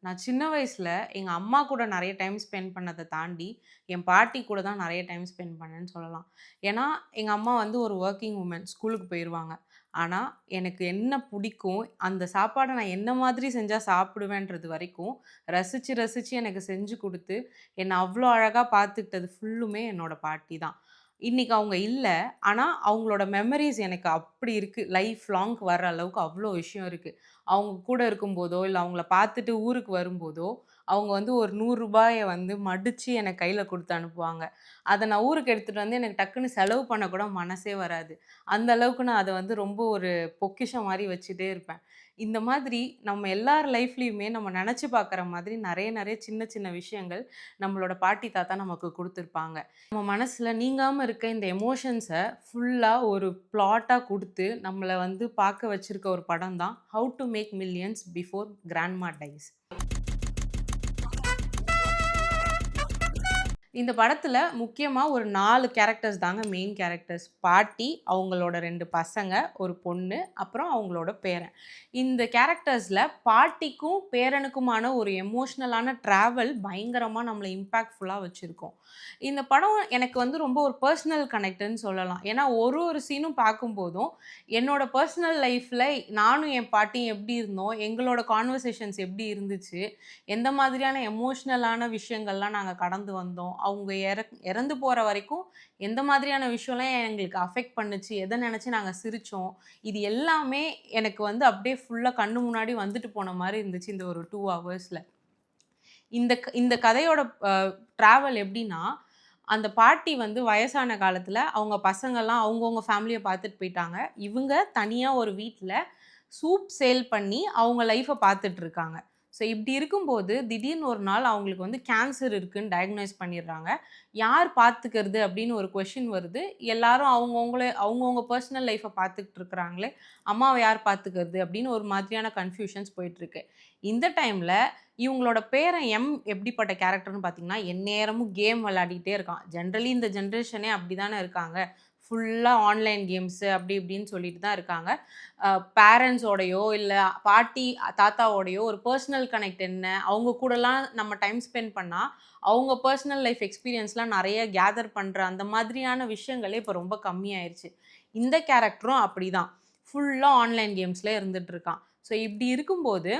நான் சின்ன வயசுல எங்க அம்மா கூட நெறைய டைம் ஸ்பெண்ட் பண்ணத தாண்டி, என் பாட்டி கூட தான் நெறைய டைம் ஸ்பெண்ட் பண்ணேன்னு சொல்லலாம். ஏன்னா, எங்க அம்மா வந்து ஒரு வொர்க்கிங் வுமன். ஸ்கூலுக்கு போயிருவாங்க. ஆனா, எனக்கு என்ன புடிக்கும், அந்த சாப்பாட நான் என்ன மாதிரி செஞ்சா சாப்பிடுவேன்றது வரைக்கும், ரசிச்சு, ரசிச்சு எனக்கு செஞ்சு குடுத்து, என்ன அவ்ளோ அழகா பார்த்துக்கிட்டது ஃபுல்லுமே என்னோட பாட்டி தான். இன்னைக்கு அவங்க இல்ல. ஆனா, அவங்களோட மெமரீஸ் எனக்கு அப்படி இருக்கு. லைஃப் லாங்க்கு வர அளவுக்கு அவ்ளோ விஷயம் இருக்கு. அவங்க கூட இருக்கும்போதோ, இல்ல அவங்கள பார்த்துட்டு ஊருக்கு வரும்போதோ, அவங்க வந்து ஒரு ரூ. 100 வந்து மடிச்சு எனக்கு கையில குடுத்து அனுப்புவாங்க. அத நான் ஊருக்கு எடுத்துட்டு வந்து எனக்கு டக்குன்னு செலவு பண்ண கூட மனசே வராது. அந்த அளவுக்கு நான் அத வந்து ரொம்ப ஒரு பொக்கிஷம் மாரி வச்சுட்டே இருப்பேன். இந்த மாதிரி நம்ம எல்லார் லைஃப்லயுமே நம்ம நெனச்சு பார்க்குற மாதிரி நெறைய நெறைய சின்ன சின்ன விஷயங்கள் நம்மளோட பாட்டி, தாத்தா நமக்கு குடுத்துருப்பாங்க. நம்ம மனசுல நீங்காம இருக்க இந்த எமோஷன்ஸ ஃபுல்லா ஒரு ப்ளாட்டா குடுத்து, நம்மள வந்து பார்க்க வச்சிருக்க ஒரு படம் தான் "how to make millions before grandma dies". இந்த படத்துல முக்கியமா ஒரு 4 கேரக்டர்ஸ் தாங்க மெயின் கேரக்டர்ஸ். பாட்டி, அவங்களோட 2 பசங்க, 1 பொண்ணு, அப்புறம் அவங்களோட பேரன். இந்த கேரக்டர்ஸ்ல பாட்டிக்கும், பேரனுக்குமான ஒரு எமோஷனலான ட்ராவல் பயங்கரமா நம்மள இம்பாக்ட்ஃபுல்லா வச்சிருக்கும். இந்த படம் எனக்கு வந்து ரொம்ப ஒரு பெர்சனல் கனெக்ட்ன்னு சொல்லலாம். ஏன்னா ஒரு ஒரு சீனும் பார்க்கும்போதும், என்னோட பெர்சனல் லைஃப்ல நானும் என் பாட்டியும் எப்படி இருந்தோம், எங்களோட கான்வர்சேஷன்ஸ் எப்படி இருந்துச்சு, எந்த மாதிரியான எமோஷ்னலான விஷயங்கள்லாம் நாங்க கடந்து வந்தோம். அவங்க இறந்து போற வரைக்கும் எந்த மாதிரியான விஷயம்லாம் எங்களுக்கு அஃபெக்ட் பண்ணுச்சு, எத நெனச்சு நாங்க சிரிச்சோம். இது எல்லாமே எனக்கு வந்து அப்படியே ஃபுல்லா கண்ணு முன்னாடி வந்துட்டு போன மாரி இருந்துச்சு இந்த ஒரு 2 ஹவர்ஸ்ல. இந்த கதையோட அ ட்ராவல் எப்படின்னா, அந்த பாட்டி வந்து வயசான காலத்துல அவங்க பசங்கள்லாம் அவங்கவங்க ஃபேமிலிய பார்த்துட்டு போயிட்டாங்க. இவங்க தனியா ஒரு வீட்ல சூப் சேல் பண்ணி அவங்க லைஃப்ப பார்த்துட்டு இருக்காங்க. ஸோ இப்படி இருக்கும்போது, திடீர்னு ஒரு நாள் அவங்களுக்கு வந்து கேன்சர் இருக்குன்னு டயக்னைஸ் பண்ணிடுறாங்க. யார் பார்த்துக்கிறது அப்படின்னு ஒரு கொஸ்டின் வருது. எல்லாரும் அவங்கவங்க பெர்சனல் லைஃப்ப பார்த்துக்கிட்டு இருக்கிறாங்களே, அம்மாவ யார் பார்த்துக்கிறது அப்படின்னு ஒரு மாதிரியான கன்ஃப்யூஷன்ஸ் போயிட்டுருக்கு. இந்த டைம்ல இவங்களோட பேரன் எப்படிப்பட்ட கேரக்டர்ன்னு பார்த்தீங்கன்னா, எந்நேரமும் கேம் விளையாடிட்டே இருக்கான். ஜென்ரலி இந்த ஜெனரேஷனே அப்படிதானே இருக்காங்க. ஃபுல்லா ஆன்லைன் கேம்ஸு அப்படி இப்படின்னு சொல்லிட்டு தான் இருக்காங்க. பேரண்ட்ஸோடையோ, இல்ல பாட்டி, தாத்தாவோடையோ ஒரு பெர்சனல் கனெக்ட் என்ன? அவங்க கூடலாம் நம்ம டைம் ஸ்பெண்ட் பண்ணா, அவங்க பெர்சனல் லைஃப் எக்ஸ்பீரியன்ஸ்லாம் நெறைய கேதர் பண்ற அந்த மாதிரியான விஷயங்களே இப்ப ரொம்ப கம்மியாயிருச்சு. இந்த கேரக்டரும் அப்படிதான். ஃபுல்லா ஆன்லைன் கேம்ஸ்லயே இருந்துட்டு இருக்கான். ஸோ இப்படி இருக்கும்போது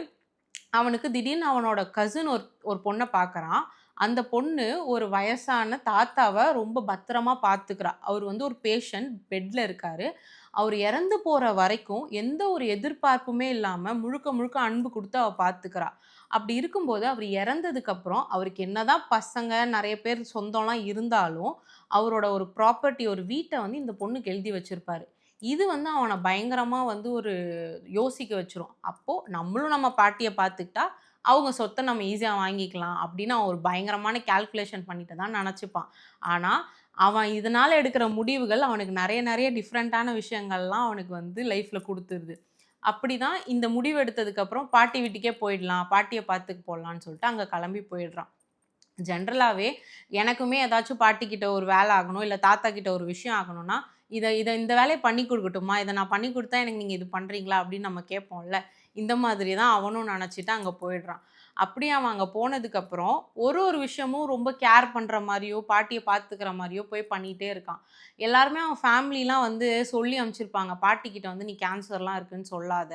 அவனுக்கு திடீர்னு அவனோட கசின் ஒரு ஒரு பொண்ண பார்க்குறான். அந்த பொண்ணு ஒரு வயசான தாத்தாவ ரொம்ப பத்திரமா பார்த்துக்கிறா. அவரு வந்து ஒரு பேஷண்ட் பெட்ல இருக்காரு. அவரு இறந்து போற வரைக்கும் எந்த ஒரு எதிர்பார்ப்புமே இல்லாம முழுக்க முழுக்க அன்பு குடுத்து அவ பார்த்துக்கிறா. அப்படி இருக்கும்போது அவரு இறந்ததுக்கப்புறம் அவருக்கு என்னதான் பசங்க, நெறைய பேர் சொந்தம்லாம் இருந்தாலும், அவரோட ஒரு ப்ராப்பர்ட்டி ஒரு வீட்ட வந்து இந்த பொண்ணுக்கு எழுதி வச்சிருப்பாரு. இது வந்து அவன பயங்கரமா வந்து ஒரு யோசிக்க வச்சுரும். அப்போ நம்மளும் நம்ம பாட்டிய பார்த்துக்கிட்டா, அவங்க சொத்த நம்ம ஈஸியா வாங்கிக்கலாம் அப்படின்னு அவன் ஒரு பயங்கரமான கால்குலேஷன் பண்ணிட்டு தான் நெனச்சுப்பான். ஆனா, அவன் இதனால எடுக்கிற முடிவுகள் அவனுக்கு நெறைய நெறைய டிஃபரண்டான விஷயங்கள்லாம் அவனுக்கு வந்து லைஃப்ல குடுத்துருது. அப்படிதான் இந்த முடிவு எடுத்ததுக்கப்புறம் பாட்டி வீட்டுக்கே போயிடலாம். பாட்டிய பார்த்துக்க போலான்னு சொல்லிட்டு அங்க கிளம்பி போயிடுறான். ஜென்ரலாவே எனக்குமே ஏதாச்சும் பாட்டிக்கிட்ட ஒரு வேலை ஆகணும், இல்ல தாத்தா கிட்ட ஒரு விஷயம் ஆகணும்னா, இத இத இந்த வேலைய பண்ணி குடுக்கட்டுமா? இத நான் பண்ணி குடுத்தா எனக்கு நீங்க இது பண்றீங்களா? அப்படின்னு நம்ம கேட்போம்ல. இந்த மாதிரி தான் அவனும் நெனச்சுட்டு அங்க போயிடுறான். அப்படி அவன் அங்க போனதுக்கப்புறம், ஒரு ஒரு விஷயமும் ரொம்ப கேர் பண்ற மாரியோ, பாட்டிய பார்த்துக்கிற மாரியோ போய் பண்ணிட்டே இருக்கான். எல்லாருமே அவன் ஃபேமிலிலாம் வந்து சொல்லி அனுப்பிச்சிருப்பாங்க. பாட்டிக்கிட்ட வந்து "நீ கேன்சர்லாம் இருக்குன்னு சொல்லாத.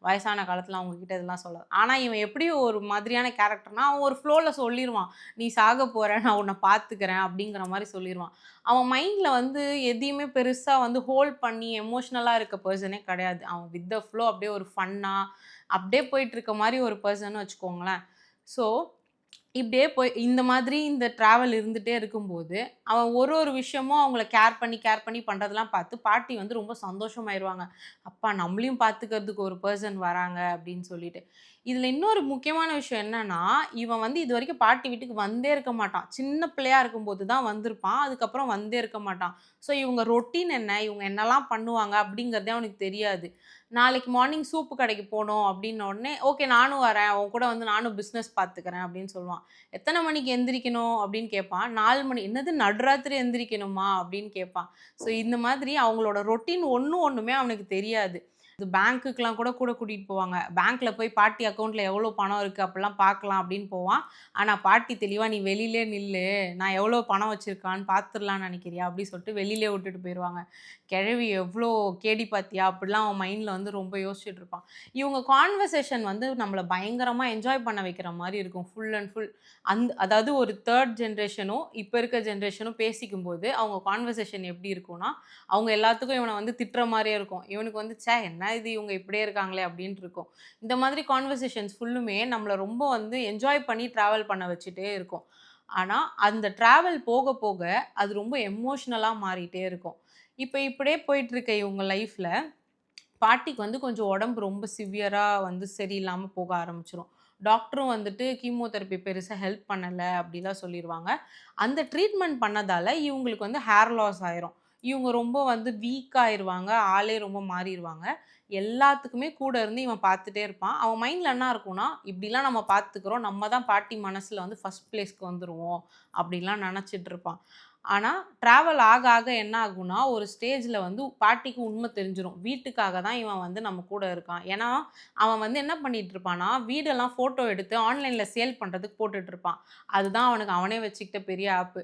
வயசான காலத்துல அவங்க கிட்ட இதெல்லாம் சொல்லாத." ஆனா இவன் எப்படி ஒரு மாதிரியான கேரக்டர்னா, அவன் ஒரு ஃப்ளோல சொல்லிருவான். "நீ சாக போற, நான் உன்ன பார்த்துக்கிறேன்." அப்படிங்கிற மாரி சொல்லிருவான். அவன் மைண்ட்ல வந்து எதையுமே பெருசா வந்து ஹோல்ட் பண்ணி எமோஷனலா இருக்க பெர்சனே கிடையாது. அவன் வித் த ஃப்ளோ அப்படியே ஒரு ஃபன்னா, அப்படியே போயிட்டு இருக்க மாரி ஒரு பெர்சன்னு வச்சுக்கோங்களேன். ஸோ, இப்படியே போய் இந்த மாதிரி இந்த ட்ராவல் இருந்துட்டே இருக்கும்போது, அவன் ஒரு ஒரு விஷயமும் அவங்கள கேர் பண்ணி பண்றதெல்லாம் பார்த்து பாட்டி வந்து ரொம்ப சந்தோஷமாயிருவாங்க. அப்பா நம்மளையும் பார்த்துக்கிறதுக்கு ஒரு பெர்சன் வராங்க அப்படின்னு சொல்லிட்டு. இதுல இன்னொரு முக்கியமான விஷயம் என்னன்னா, இவன் வந்து இதுவரைக்கும் பாட்டி வீட்டுக்கு வந்தே இருக்க மாட்டான். சின்ன பிள்ளையா இருக்கும்போது தான் வந்திருப்பான். அதுக்கப்புறம் வந்தே இருக்க மாட்டான். ஸோ இவங்க ரொட்டீன் என்ன? இவங்க என்னலாம் பண்ணுவாங்க? அப்படிங்கிறதே அவனுக்கு தெரியாது. நாளைக்கு மார்னிங் சூப்பு கடைக்கு போணும் அப்படின்ன உடனே, "ஓகே நானும் வரேன். உன் கூட வந்து நானும் பிசினஸ் பார்த்துக்கிறேன்" அப்படின்னு சொல்லுவான். "எத்தன மணிக்கு எந்திரிக்கணும்?" அப்படின்னு கேட்பான். 4 மணி. "என்னது நடுராத்திரி எந்திரிக்கணுமா?" அப்படின்னு கேட்பான். ஸோ இந்த மாதிரி அவங்களோட ரொட்டீன் ஒண்ணுமே அவனுக்கு தெரியாது. இது பேங்க்குக்குலாம் கூட கூட கூட்டிகிட்டு போவாங்க. பேங்க்ல போய் பாட்டி அக்கவுண்ட்ல எவ்வளோ பணம் இருக்குது அப்படிலாம் பார்க்கலாம் அப்படின்னு போவான். ஆனால் பாட்டி தெளிவாக நீ வெளியிலே நில்லு, நான் எவ்வளோ பணம் வச்சுருக்கான்னு பார்த்துடலான்னு நினைக்கிறியா அப்படின்னு சொல்லிட்டு வெளியிலே விட்டுட்டு போயிடுவாங்க. கிழவி எவ்வளோ கேடி பாத்தியா அப்படிலாம் அவன் மைண்டில் வந்து ரொம்ப யோசிச்சுட்டு இருப்பான். இவங்க கான்வர்சேஷன் வந்து நம்மளை பயங்கரமாக என்ஜாய் பண்ண வைக்கிற மாதிரி இருக்கும் ஃபுல் அண்ட் ஃபுல். அதாவது ஒரு தேர்ட் ஜென்ரேஷனும் இப்போ இருக்க ஜென்ரேஷனும் பேசிக்கும்போது அவங்க கான்வர்சேஷன் எப்படி இருக்கும்னா, அவங்க எல்லாத்துக்கும் இவனை வந்து திட்டுற மாதிரியே இருக்கும். இவனுக்கு வந்து ச்சே என்ன இது இவங்க இப்படியே இருக்காங்களே அப்படின்ட்டு இருக்கும். இந்த மாதிரி கான்வர்சேஷன்ஸ் ஃபுல்லுமே நம்மளை ரொம்ப வந்து என்ஜாய் பண்ணி ட்ராவல் பண்ண வச்சுட்டே இருக்கும். ஆனால் அந்த ட்ராவல் போக போக அது ரொம்ப எமோஷ்னலாக மாறிட்டே இருக்கும். இப்போ இப்படியே போயிட்டுருக்க இவங்க லைஃப்பில் பாட்டிக்கு வந்து கொஞ்சம் உடம்பு ரொம்ப சிவியராக வந்து சரியில்லாமல் போக ஆரம்பிச்சிரும். டாக்டரும் வந்துட்டு கீமோதெரப்பி பெருசாக ஹெல்ப் பண்ணலை அப்படிலாம் சொல்லிடுவாங்க. அந்த ட்ரீட்மெண்ட் பண்ணதால் இவங்களுக்கு வந்து ஹேர் லாஸ் ஆயிரும். இவங்க ரொம்ப வந்து வீக் ஆயிருவாங்க. ஆளே ரொம்ப மாறிருவாங்க. எல்லாத்துக்குமே கூட இருந்து இவன் பார்த்துட்டே இருப்பான். அவன் மைண்டில் என்ன இருக்கும்னா, இப்படிலாம் நம்ம பார்த்துக்கிறோம். நம்ம தான் பாட்டி மனசில் வந்து ஃபர்ஸ்ட் பிளேஸ்க்கு வந்துருவோம். அப்படிலாம் நினச்சிட்டு இருப்பான். ஆனா, ட்ராவல் ஆக ஆக என்ன ஆகும்னா, ஒரு ஸ்டேஜ்ல வந்து பாட்டிக்கு உண்மை தெரிஞ்சிரும். வீட்டுக்காக தான் இவன் வந்து நம்ம கூட இருக்கான். ஏன்னா, அவன் வந்து என்ன பண்ணிட்டு இருப்பான்னா, வீடெல்லாம் ஃபோட்டோ எடுத்து ஆன்லைன்ல சேல் பண்றதுக்கு போட்டுட்டு இருப்பான். அதுதான் அவனுக்கு அவனே வச்சுக்கிட்ட பெரிய ஆப்பு.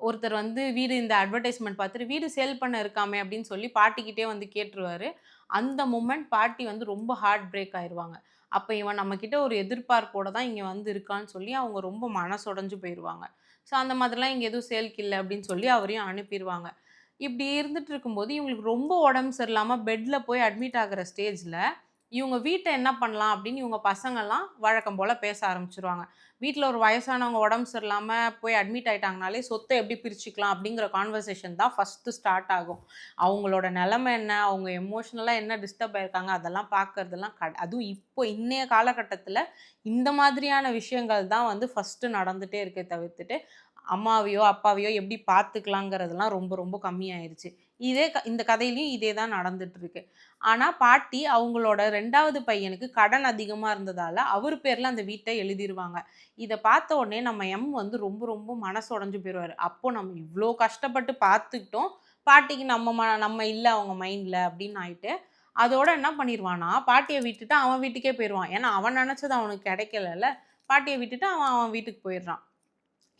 ஒருத்தர் வந்து வீடு இந்த அட்வர்டைஸ்மென்ட் பார்த்துட்டு, "வீடு சேல் பண்ண இருக்காமே" அப்படின்னு சொல்லி பாட்டிக்கிட்டயே வந்து கேட்டுருவாரு. அந்த மொமெண்ட் பாட்டி வந்து ரொம்ப ஹார்ட் பிரேக் ஆயிருவாங்க. அப்ப இவன் நம்மகிட்ட ஒரு எதிர்பார்ப்போட தான் இங்க வந்து இருக்கான்னு சொல்லி அவங்க ரொம்ப மனசொடைஞ்சு போயிருவாங்க. ஸோ அந்த மாதிரிலாம் இங்க எதுவும் சேல்க்கு இல்ல அப்படின்னு சொல்லி அவரையும் அனுப்பிருவாங்க. இப்படி இருந்துட்டு இருக்கும்போது இவங்களுக்கு ரொம்ப உடம்பு சரியில்லாம பெட்ல போய் அட்மிட் ஆகுற ஸ்டேஜ்ல, இவங்க வீட்ட என்ன பண்ணலாம் அப்படின்னு இவங்க பசங்கலாம் வழக்கம் போல பேச ஆரம்பிச்சுருவாங்க. வீட்ல ஒரு வயசானவங்க உடம்பு சரியில்லாம போய் அட்மிட் ஆயிட்டாங்கனாலே, சொத்த எப்படி பிரிச்சுக்கலாம் அப்படிங்கிற கான்வர்சேஷன் தான் ஃபர்ஸ்ட்டு ஸ்டார்ட் ஆகும். அவங்களோட நிலைமை என்ன? அவங்க எமோஷனலா என்ன டிஸ்டர்ப் ஆயிருக்காங்க? அதெல்லாம் பார்க்கறதெல்லாம் அதுவும் இப்போ இன்னைய காலகட்டத்தில இந்த மாதிரியான விஷயங்கள் தான் வந்து ஃபர்ஸ்ட்டு நடந்துட்டே இருக்கே தவிர்த்துட்டு, அம்மாவையோ, அப்பாவையோ எப்படி பார்த்துக்கலாங்கிறதெல்லாம் ரொம்ப ரொம்ப கம்மியாயிருச்சு. இந்த கதையிலயும் இதே தான் நடந்துட்டுருக்கு. ஆனா பாட்டி அவங்களோட 2வது பையனுக்கு கடன் அதிகமா இருந்ததால, அவர் பேர்ல அந்த வீட்ட எழுதிருவாங்க. இத பார்த்த உடனே நம்ம வந்து ரொம்ப ரொம்ப மனசு உடைஞ்சு போயிருவாரு. அப்போ நம்ம இவ்ளோ கஷ்டப்பட்டு பார்த்துக்கிட்டோம். பாட்டிக்கு நம்ம இல்ல அவங்க மைண்ட்ல அப்படின்னு ஆயிட்டு, அதோட என்ன பண்ணிருவான்னா, பாட்டிய விட்டுட்டு அவன் வீட்டுக்கே போயிருவான். ஏன்னா அவன் நெனச்சது அவனுக்கு கிடைக்கலல்ல. பாட்டிய விட்டுட்டு அவன் அவன் வீட்டுக்கு போயிடுறான்.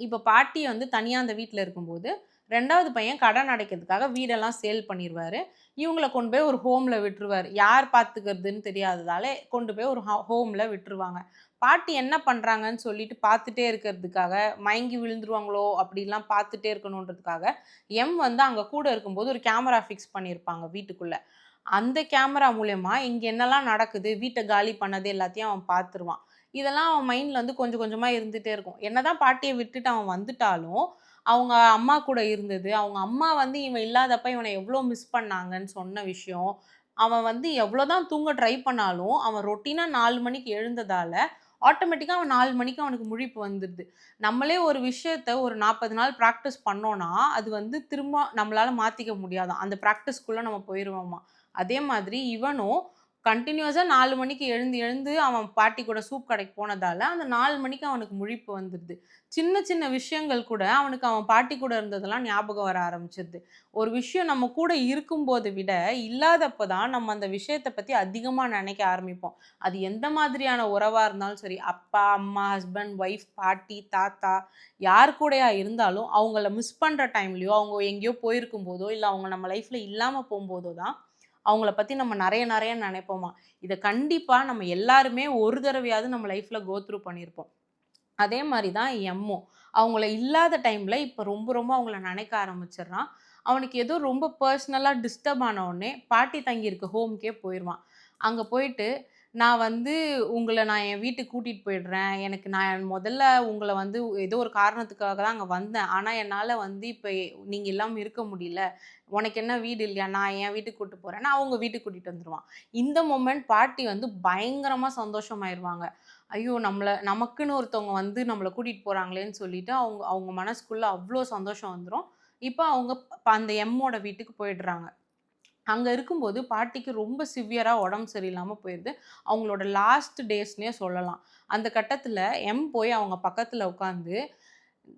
இப்ப பாட்டி வந்து தனியா அந்த வீட்ல இருக்கும்போது, 2வது பையன் கடன் அடைக்கிறதுக்காக வீடெல்லாம் சேல் பண்ணிருவாரு. இவங்கள கொண்டு போய் ஒரு ஹோம்ல விட்டுருவாரு. யார் பார்த்துக்கிறதுன்னு தெரியாததால கொண்டு போய் ஒரு ஹோம்ல விட்டுருவாங்க. பாட்டி என்ன பண்றாங்கன்னு சொல்லிட்டு பார்த்துட்டே இருக்கிறதுக்காக, மயங்கி விழுந்துருவாங்களோ அப்படிலாம் பார்த்துட்டே இருக்கணுன்றதுக்காக, வந்து அங்க கூட இருக்கும்போது ஒரு கேமரா ஃபிக்ஸ் பண்ணியிருப்பாங்க வீட்டுக்குள்ள. அந்த கேமரா மூலியமா இங்க என்னலாம் நடக்குது, வீட்ட காலி பண்ணது எல்லாத்தையும் அவன் பார்த்துருவான். இதெல்லாம் அவன் மைண்ட்ல வந்து கொஞ்சம் கொஞ்சமா இருந்துட்டே இருக்கும். என்னதான் பாட்டிய விட்டுட்டு அவன் வந்துட்டாலும், அவங்க அம்மா கூட இருந்தது, அவங்க அம்மா வந்து இவன் இல்லாதப்ப இவன எவ்ளோ மிஸ் பண்ணாங்கன்னு சொன்ன விஷயம், அவன் வந்து எவ்வளோதான் தூங்க ட்ரை பண்ணாலும், அவன் ரொட்டீனா 4 மணிக்கு எழுந்ததால, ஆட்டோமேட்டிக்கா அவன் 4 மணிக்கு அவனுக்கு முழிப்பு வந்துருது. நம்மளே ஒரு விஷயத்த ஒரு 40 நாள் பிராக்டிஸ் பண்ணோம்னா, அது வந்து திரும்ப நம்மளால மாத்திக்க முடியாதாம். அந்த பிராக்டிஸ்க்குள்ள நம்ம போயிருவோமாம். அதே மாதிரி இவனும் கன்டினியூஸா 4 மணிக்கு எழுந்து எழுந்து அவன் பாட்டி கூட சூப் கடைக்கு போனதால, அந்த 4 மணிக்கு அவனுக்கு முழிப்பு வந்துருது. சின்ன சின்ன விஷயங்கள் கூட அவனுக்கு அவன் பாட்டி கூட இருந்ததெல்லாம் ஞாபகம் வர ஆரம்பிச்சுருது. ஒரு விஷயம் நம்ம கூட இருக்கும்போத விட, இல்லாதப்ப தான் நம்ம அந்த விஷயத்த பத்தி அதிகமா நினைக்க ஆரம்பிப்போம். அது எந்த மாதிரியான உறவா இருந்தாலும் சரி, அப்பா, அம்மா, ஹஸ்பண்ட், ஒய்ஃப், பாட்டி, தாத்தா யார் கூடயா இருந்தாலும், அவங்கள மிஸ் பண்ற டைம்லயோ, அவங்க எங்கேயோ போயிருக்கும்போதோ, இல்ல அவங்க நம்ம லைஃப்ல இல்லாம போம்போதோ தான் அவங்கள பத்தி நம்ம நெறைய நெறைய நெனைப்போமா. இத கண்டிப்பா நம்ம எல்லாருமே ஒரு தடவையாவது நம்ம லைஃப்ல த்ரூ பண்ணியிருப்போம். அதே மாரி தான் எம்மும். அவங்கள இல்லாத டைம்ல இப்ப ரொம்ப ரொம்ப அவங்கள நெனைக்க ஆரம்பிச்சுடுறான். அவனுக்கு ஏதோ ரொம்ப பர்சனலா டிஸ்டர்ப் ஆன உடனே பாட்டி தங்கியிருக்க ஹோம்க்கே போயிருவான். அங்க போயிட்டு நான் என் வீட்டுக்கு கூட்டிட்டு போயிடுறேன். நான் முதல்ல உங்கள வந்து ஏதோ ஒரு காரணத்துக்காக தான் அங்க வந்தேன். ஆனா என்னால வந்து இப்ப நீங்க இல்லாம இருக்க முடியல. உனக்கு என்ன வீடு இல்லையா? நான் என் வீட்டுக்கு கூட்டு போறேன்னு அவங்க வீட்டுக்கு கூட்டிட்டு வந்துருவான். இந்த மொமெண்ட் பாட்டி வந்து பயங்கரமா சந்தோஷமாயிருவாங்க. ஐயோ! நமக்குன்னு ஒருத்தவங்க வந்து நம்மள கூட்டிட்டு போறாங்களேன்னு சொல்லிட்டு அவங்க அவங்க மனசுக்குள்ள அவ்ளோ சந்தோஷம் வந்துரும். இப்ப அவங்க அந்த எம்மோட வீட்டுக்கு போயிடுறாங்க. அங்க இருக்கும்போது பாட்டிக்கு ரொம்ப சிவியரா உடம்பு சரியில்லாம போயிருது. அவங்களோட லாஸ்ட் டேஸ்ன்னே சொல்லலாம். அந்த கட்டத்துல போய் அவங்க பக்கத்துல உட்காந்து,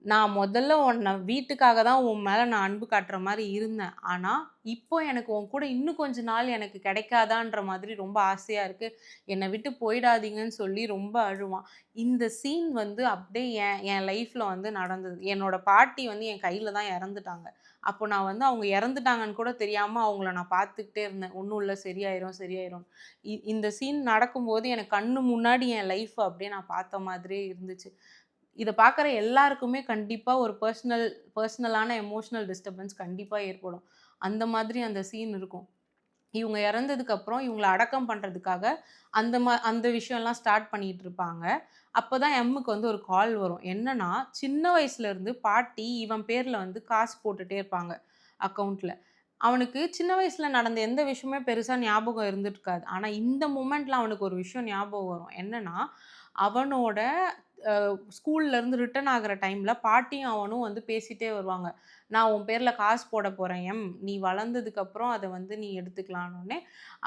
நான் முதல்ல உன்ன வீட்டுக்காக தான் உன் மேல நான் அன்பு காட்டுற மாரி இருந்தேன். ஆனா, இப்போ எனக்கு உன் கூட இன்னும் கொஞ்ச நாள் எனக்கு கிடைக்காதான்ற மாதிரி ரொம்ப ஆசையா இருக்கு. என்ன விட்டு போயிடாதீங்கன்னு சொல்லி ரொம்ப அழுவான். இந்த சீன் வந்து அப்படியே என் லைஃப்ல வந்து நடந்தது. என்னோட பாட்டி வந்து என் கையில தான் இறந்துட்டாங்க. அப்போ நான் வந்து அவங்க இறந்துட்டாங்கன்னு கூட தெரியாம அவங்கள நான் பார்த்துக்கிட்டே இருந்தேன். ஒண்ணும் இல்ல சரியாயிரும், சரியாயிரும். இந்த சீன் நடக்கும்போது எனக்கு கண்ணு முன்னாடி என் லைஃப் அப்படியே நான் பார்த்த மாதிரியே இருந்துச்சு. இத பார்க்குற எல்லாருக்குமே கண்டிப்பா ஒரு பெர்சனலான எமோஷனல் டிஸ்டர்பன்ஸ் கண்டிப்பா ஏற்படும். அந்த மாதிரி அந்த சீன் இருக்கும். இவங்க இறந்ததுக்கு அப்புறம் இவங்கள அடக்கம் பண்றதுக்காக அந்த விஷயம்லாம் ஸ்டார்ட் பண்ணிட்டு இருப்பாங்க. அப்பதான் எம்முக்கு வந்து ஒரு கால் வரும். என்னன்னா, சின்ன வயசுல இருந்து பாட்டி இவன் பேர்ல வந்து காசு போட்டுட்டே இருப்பாங்க அக்கவுண்ட்ல. அவனுக்கு சின்ன வயசுல நடந்த எந்த விஷயமுமே பெருசா ஞாபகம் இருந்திருக்காது. ஆனா இந்த மொமெண்ட்ல அவனுக்கு ஒரு விஷயம் ஞாபகம் வரும். என்னன்னா, அவனோட ஸ்கூல்ல இருந்து ரிட்டர்ன் ஆகுற டைம்ல பாட்டியும் அவனும் வந்து பேசிட்டே வருவாங்க. "நான் உன் பேர்ல காசு போடப் போறேன் நீ வளர்ந்ததுக்கு அப்புறம் அத வந்து நீ எடுத்துக்கலான்னோனே."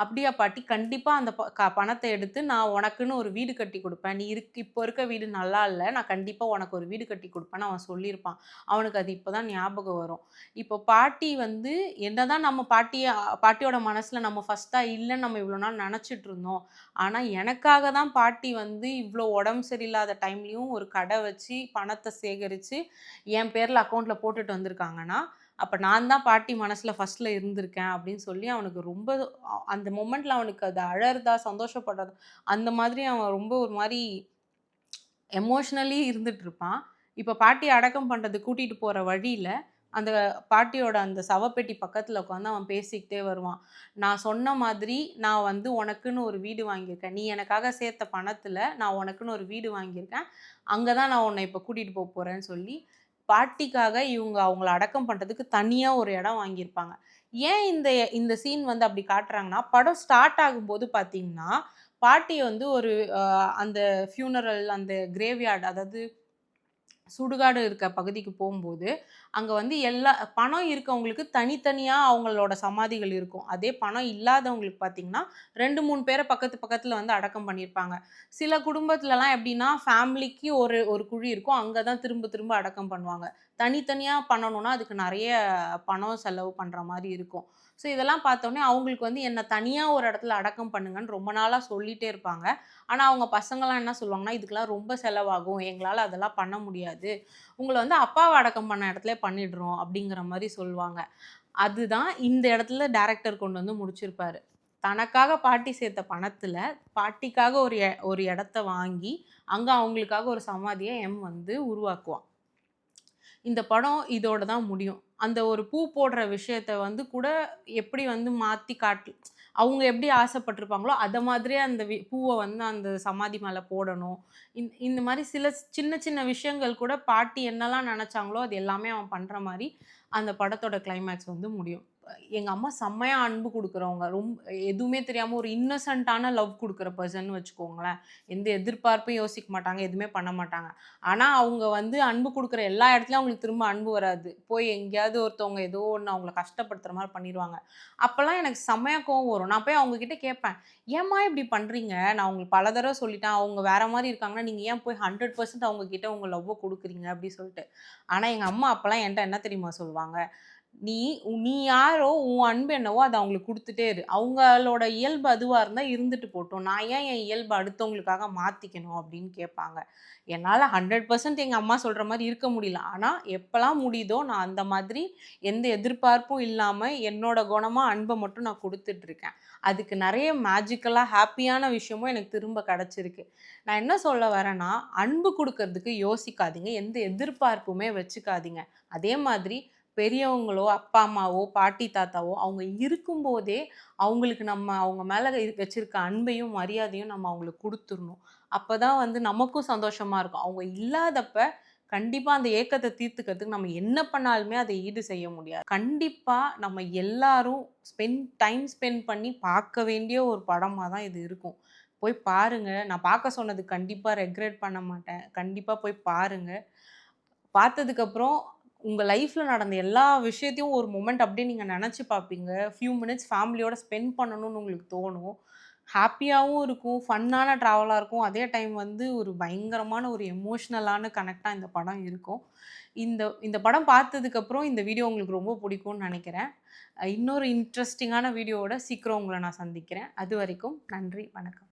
"அப்படியா பாட்டி, கண்டிப்பா அந்த பணத்த எடுத்து நான் உனக்குன்னு ஒரு வீடு கட்டிக் குடுப்பேன். நீ இப்போ இருக்க வீடு நல்லா இல்ல. நான் கண்டிப்பா உனக்கு ஒரு வீடு கட்டிக் குடுப்பேன்னு" அவன் சொல்லியிருப்பான். அவனுக்கு அது இப்பதான் ஞாபகம் வரும். இப்போ பாட்டி வந்து என்னதான் நம்ம பாட்டியோட மனசுல நம்ம ஃபர்ஸ்ட்டா இல்லன்னு நம்ம இவ்வளோ நாள் நெனச்சுட்டு இருந்தோம். ஆனா, எனக்காக தான் பாட்டி வந்து இவ்ளோ உடம்பு சரியில்லாத டைம்லயும் ஒரு கடை வச்சு, பணத்த சேகரிச்சு, என் பேர்ல அக்கவுண்ட்ல போட்டுட்டு வந்திருக்காங்கன்னா, அப்ப நான் தான் பாட்டி மனசுல ஃபர்ஸ்ட்ல இருந்திருக்கேன் அப்படின்னு சொல்லி அவனுக்கு ரொம்ப அந்த மொமெண்ட்ல அவனுக்கு அது அழறதா, சந்தோஷப்படுறதா, அந்த மாதிரி அவன் ரொம்ப ஒரு மாரி எமோஷனலி இருந்துட்டு இருப்பான். இப்ப பாட்டிய அடக்கம் பண்றதுக்கு கூட்டிட்டு போற வழியில, அந்த பாட்டியோட அந்த சவப்பெட்டி பக்கத்துல உட்காந்து அவன் பேசிக்கிட்டே வருவான். "நான் சொன்ன மாதிரி நான் வந்து உனக்குன்னு ஒரு வீடு வாங்கியிருக்கேன். நீ எனக்காக சேர்த்த பணத்துல நான் உனக்குன்னு ஒரு வீடு வாங்கியிருக்கேன். அங்க தான் நான் உன்ன இப்ப கூட்டிட்டு போறேன்னு" சொல்லி, பாட்டிக்காக இவங்க அவங்கள அடக்கம் பண்றதுக்கு தனியா ஒரு இடம் வாங்கியிருப்பாங்க. ஏன் இந்த இந்த சீன் வந்து அப்படி காட்டுறாங்கன்னா, படம் ஸ்டார்ட் ஆகும்போது பார்த்தீங்கன்னா, பாட்டி வந்து ஒரு அந்த ஃப்யூனரல் அந்த கிரேவ்யார்ட், அதாவது சுடுகாடு இருக்க பகுதிக்கு போம்போது, அங்க வந்து பணம் இருக்கவங்களுக்கு தனித்தனியா அவங்களோட சமாதிகள் இருக்கும். அதே பணம் இல்லாதவங்களுக்கு பார்த்தீங்கன்னா, 2, 3 பேர பக்கத்து பக்கத்துல வந்து அடக்கம் பண்ணியிருப்பாங்க. சில குடும்பத்துலலாம் எப்படின்னா, ஃபேமிலிக்கு ஒரு ஒரு குழி இருக்கும். அங்க தான் திரும்ப திரும்ப அடக்கம் பண்ணுவாங்க. தனித்தனியா பண்ணணும்னா, அதுக்கு நெறைய பணம் செலவு பண்ற மாரி இருக்கும். ஸோ இதெல்லாம் பார்த்தோனே, அவங்களுக்கு வந்து என்ன தனியா ஒரு இடத்துல அடக்கம் பண்ணுங்கன்னு ரொம்ப நாளா சொல்லிட்டே இருப்பாங்க. ஆனா, அவங்க பசங்கலாம் என்ன சொல்லுவாங்கன்னா, "இதுக்கெல்லாம் ரொம்ப செலவாகும். எங்களால அதெல்லாம் பண்ண முடியாது. உங்கள வந்து அப்பாவ அடக்கம் பண்ண இடத்துலயே பண்ணிடுறோம்." அப்படிங்கிற மாரி சொல்லுவாங்க. அதுதான் இந்த இடத்துல டைரக்டர் கொண்டு வந்து முடிச்சிருப்பாரு. தனக்காக பாட்டி சேர்த்த பணத்துல, பாட்டிக்காக ஒரு இடத்த வாங்கி, அங்க அவங்களுக்காக ஒரு சமாதிய வந்து உருவாக்குவான். இந்த படம் இதோட தான் முடியும். அந்த ஒரு பூ போடுற விஷயத்த வந்து கூட எப்படி வந்து மாத்தி அவங்க எப்படி ஆசைப்பட்டுருப்பாங்களோ, அத மாதிரியே அந்த பூவ வந்து அந்த சமாதி மேல போடணும். இந்த மாரி சில சின்ன சின்ன விஷயங்கள் கூட பாட்டி என்னலாம் நெனச்சாங்களோ, அது எல்லாமே அவன் பண்ற மாரி அந்த படத்தோட கிளைமேக்ஸ் வந்து முடியும். எங்க அம்மா செம்மையா அன்பு குடுக்குறவங்க. எதுவுமே தெரியாம ஒரு இன்னோசென்ட்டான லவ் குடுக்குற பெர்சன்னு வச்சுக்கோங்களேன். எந்த எதிர்பார்ப்பும் யோசிக்க மாட்டாங்க. எதுவுமே பண்ண மாட்டாங்க. ஆனா, அவங்க வந்து அன்பு குடுக்குற எல்லா இடத்துலயும் அவங்களுக்கு திரும்ப அன்பு வராது. போய் எங்கேயாவது ஒருத்தவங்க ஏதோ ஒண்ணு அவங்கள கஷ்டப்படுத்துற மாரி பண்ணிருவாங்க. அப்பலாம் எனக்கு செம்மையா கோவம் வரும். நான் போய் அவங்க கிட்ட கேட்பேன். "ஏம்மா இப்படி பண்றீங்க? நான் உங்களுக்கு பல தடவ சொல்லிட்டேன். அவங்க வேற மாரி இருக்காங்கன்னா, நீங்க ஏன் போய் 100% அவங்க கிட்ட உங்க லவ்வ குடுக்குறீங்க?" அப்படி சொல்லிட்டு. ஆனா, எங்க அம்மா அப்பலாம் என்ட்ட என்ன தெரியுமா சொல்லுவாங்க? "நீ நீ யாரோ, உன் அன்பு என்னவோ அத அவங்களுக்கு குடுத்துட்டே இரு. அவங்களோட இயல்பு அதுவா இருந்தா இருந்துட்டு போட்டும். நான் ஏன் என் இயல்ப அடுத்தவங்களுக்காக மாத்திக்கணும்?" அப்படின்னு கேட்பாங்க. என்னால 100% எங்க அம்மா சொல்ற மாரி இருக்க முடியல. ஆனா, எப்பலாம் முடியுதோ நான் அந்த மாதிரி எந்த எதிர்பார்ப்பும் இல்லாம என்னோட குணமா அன்ப மட்டும் நான் குடுத்துட்டுருக்கேன். அதுக்கு நெறைய மேஜிக்கலா ஹேப்பியான விஷயமும் எனக்கு திரும்ப கெடைச்சிருக்கு. நான் என்ன சொல்ல வரேன்னா, அன்பு குடுக்கறதுக்கு யோசிக்காதீங்க. எந்த எதிர்பார்ப்புமே வச்சுக்காதீங்க. அதே மாதிரி பெரியவங்களோ, அப்பா, அம்மாவோ, பாட்டி, தாத்தாவோ அவங்க இருக்கும்போதே அவங்களுக்கு நம்ம அவங்க மேல வச்சிருக்க அன்பையும், மரியாதையும் நம்ம அவங்களுக்கு குடுத்துறணும். அப்பதான் வந்து நமக்கும் சந்தோஷமா இருக்கும். அவங்க இல்லாதப்ப கண்டிப்பா அந்த ஏக்கத்த தீர்த்துக்கிறதுக்கு நம்ம என்ன பண்ணாலுமே அத ஈடு செய்ய முடியாது. கண்டிப்பா நம்ம எல்லாரும் டைம் ஸ்பெண்ட் பண்ணி பார்க்க வேண்டிய ஒரு படமா தான் இது இருக்கும். போய் பாருங்க. நான் பார்க்க சொன்னது கண்டிப்பா ரெக்ரெட் பண்ண மாட்டேன். கண்டிப்பா போய் பாருங்க. பார்த்ததுக்கப்புறம் உங்க லைஃப்ல நடந்த எல்லா விஷயத்தையும் ஒரு மொமெண்ட் அப்படியே நீங்க நெனச்சு பார்ப்பீங்க. ஃபியூ மினிட்ஸ் ஃபேமிலியோட ஸ்பெண்ட் பண்ணணும்னு உங்களுக்கு தோணும். ஹாப்பியாவும் இருக்கும், ஃபன்னான ட்ராவலா இருக்கும். அதே டைம் வந்து ஒரு பயங்கரமான ஒரு எமோஷனலான கனெக்ட்டா இந்த படம் இருக்கும். இந்த இந்த படம் பார்த்ததுக்கப்புறம் இந்த வீடியோ உங்களுக்கு ரொம்ப பிடிக்கும்னு நெனைக்கிறேன். இன்னொரு இன்ட்ரஸ்டிங்கான வீடியோவோட சீக்கிரம் உங்கள நான் சந்திக்கிறேன். அதுவரைக்கும் நன்றி, வணக்கம்.